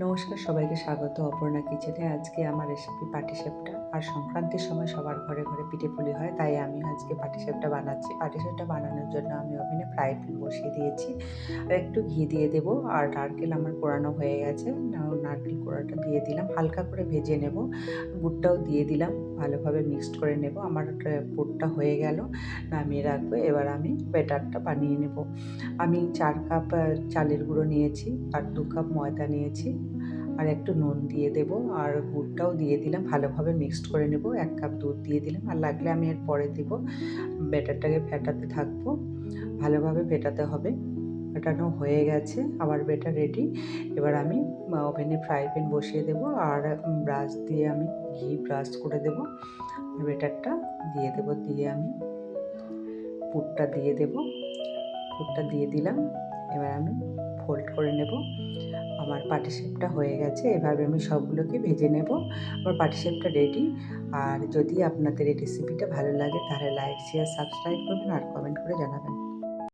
নমস্কার, সবাইকে স্বাগত অপর্ণা কিচেনে। আজকে আমার রেসিপি পাটিসাপটা। আর সংক্রান্তির সময় সবার ঘরে ঘরে পিঠেপুলি হয়, তাই আমি আজকে পাটিসাপটা বানাচ্ছি। পাটিসাপটা বানানোর জন্য আমি ওভেনে ফ্রাই প্যান বসিয়ে দিয়েছি, আর একটু ঘি দিয়ে দেবো। আর নারকেল আমার কোড়ানো হয়ে গেছে, নারকেল কোড়াটা দিয়ে দিলাম, হালকা করে ভেজে নেব। গুড়টাও দিয়ে দিলাম, ভালোভাবে মিক্সড করে নেব। আমার পুরটা হয়ে গেল, নামিয়ে রাখবো। এবার আমি ব্যাটারটা বানিয়ে নেব। আমি 4 কাপ চালের গুঁড়ো নিয়েছি, আর 2 কাপ ময়দা নিয়েছি, আর একটু নুন দিয়ে দেবো, আর গুড়টাও দিয়ে দিলাম, ভালোভাবে মিক্সড করে নেব। 1 কাপ দুধ দিয়ে দিলাম, আর লাগলে আমি এর পরে দেবো। ব্যাটারটাকে ফেটাতে থাকবো, ভালোভাবে ফেটাতে হবে। ফেটানো হয়ে গেছে, আমার ব্যাটার রেডি। এবার আমি ওভেনে ফ্রাই প্যান বসিয়ে দেবো, আর ব্রাশ দিয়ে আমি ঘি ব্রাশ করে দেবো। ব্যাটারটা দিয়ে দেবো, দিয়ে আমি পুরটা দিয়ে দেবো। পুরটা দিয়ে দিলাম, এবার আমি ফোল্ড করে নেব। আমার পাটিসাপটা হয়ে গেছে। এভাবে আমি সবগুলোকে ভেজে নেব। আমার পাটিসাপটা রেডি। আর যদি আপনাদের এই রেসিপিটা ভালো লাগে তাহলে লাইক, শেয়ার, সাবস্ক্রাইব করবেন আর কমেন্ট করে জানাবেন।